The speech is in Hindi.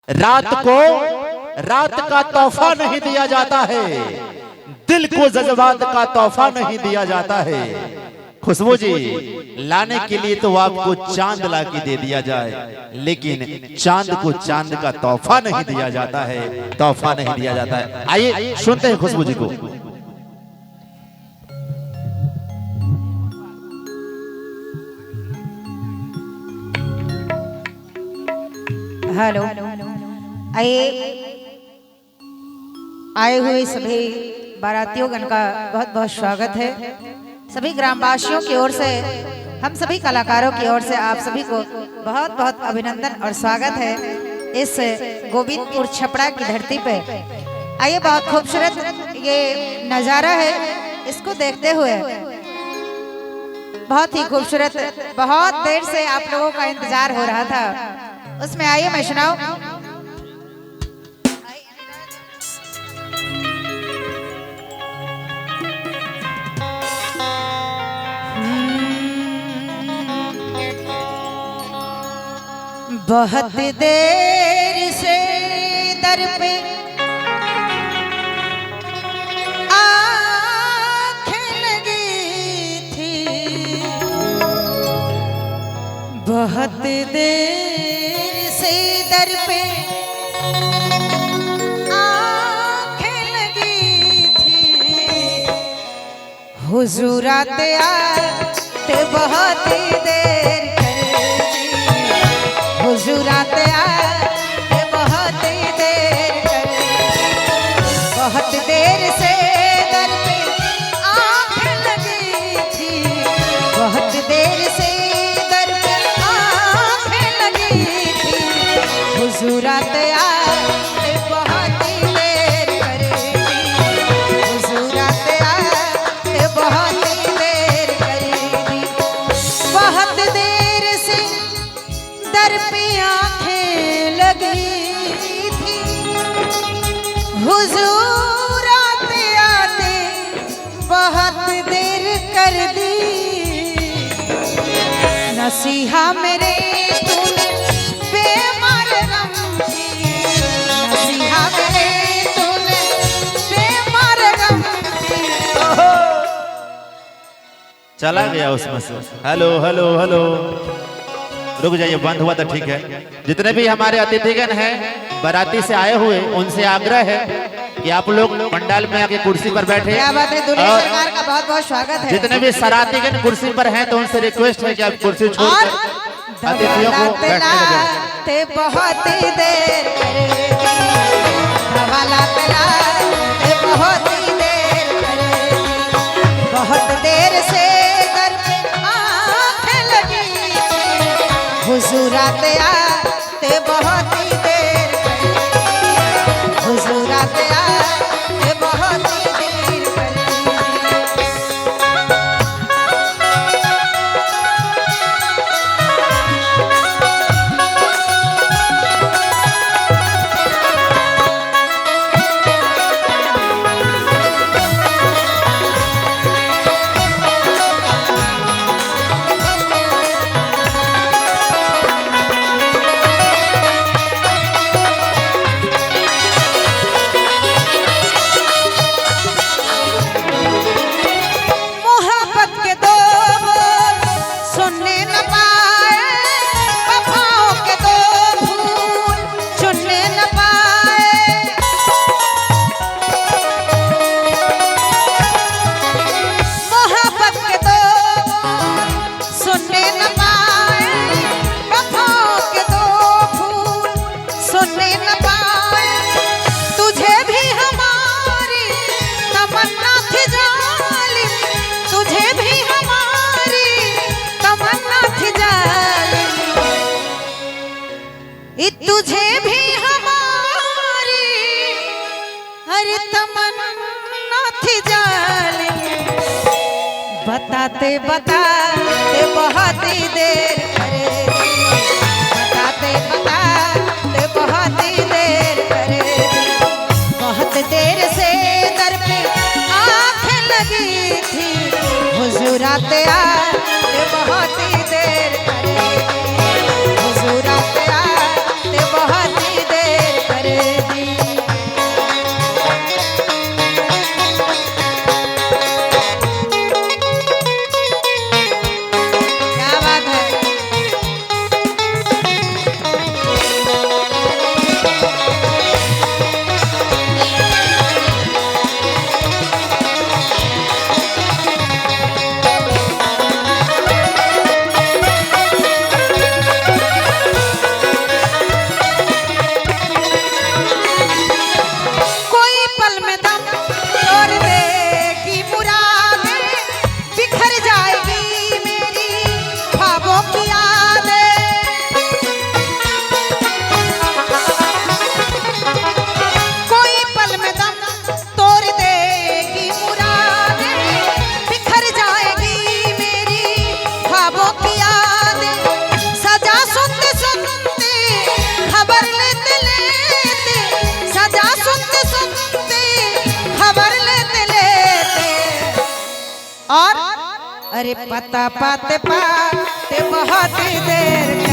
रात को रात का तोहफा नहीं दिया जाता है, दिल को जज्बात का तोहफा नहीं दिया जाता है। खुशबू जी लाने के लिए तो आपको चांद ला के दे दिया जाए, लेकिन चांद को चांद का तोहफा नहीं दिया जाता है, तोहफा नहीं दिया जाता है। आइए सुनते हैं खुशबू जी को। हेलो, आए हुए सभी बारातियों का बहुत बहुत स्वागत है। सभी ग्रामवासियों की ओर से, हम सभी कलाकारों की ओर से आप सभी को बहुत बहुत अभिनंदन और स्वागत है इस गोविंदपुर छपरा की धरती पे। आइए, बहुत खूबसूरत ये नज़ारा है, इसको देखते हुए बहुत ही खूबसूरत, बहुत देर से आप लोगों का इंतजार हो रहा था, उसमें आइए मैं सुनाऊं। बहुत देर से दर पे आँखें लगी थी, बहुत देर से दर पे आँखें लगी थी। हुजूर आते आते बहुत देर कर दी, हुजूर आते आते बहुत देर कर दी। बहुत देर से दर पे आँखें लगी थी, बहुत देर से दर पे आँखें लगी थी। हुजूर आते आते बहुत देर कर दी, हुजूर आते आते बहुत देर कर दी। बहुत देर से दर पे आँखें लगी थी, हुजूर आते आते बहुत देर कर दी। नसीहा मेरे तूने बेमार गम की, नसीहा मेरे तूने बेमार गम की। चला गया उसमें से। हेलो हेलो हेलो, रुक जाइए, बंद हुआ तो ठीक है। जितने भी हमारे अतिथिगण हैं बाराती से आए हुए, उनसे आग्रह है कि आप लोग पंडाल में आके कुर्सी पर बैठे। क्या बात है, दुनिया सरकार का बहुत बहुत स्वागत है। जितने भी सरातीगण कुर्सी पर हैं तो उनसे रिक्वेस्ट है कि आप कुर्सी छोड़कर अतिथियों को बैठने दें। बहुत देर कर दी, हवाला तलाते बहुत देर कर दी। बहुत देर से दर पे आँखें लगी थी, हुजूर आते आते बहुत देर कर दी, हुजूर आते आते बहुत देर कर दी। तुझे भी हमारी हर तमन्ना थी जालिम, बताते बताते बहुत ही देर कर दी, बताते बताते बहुत ही देर कर दी। बहुत देर से दर पे आँखें लगी थी, हुजूर आते आते बहुत ही देर कर दी, हुजूर आते आते बहुत ही देर अरे पता पाते पाते बहुत देर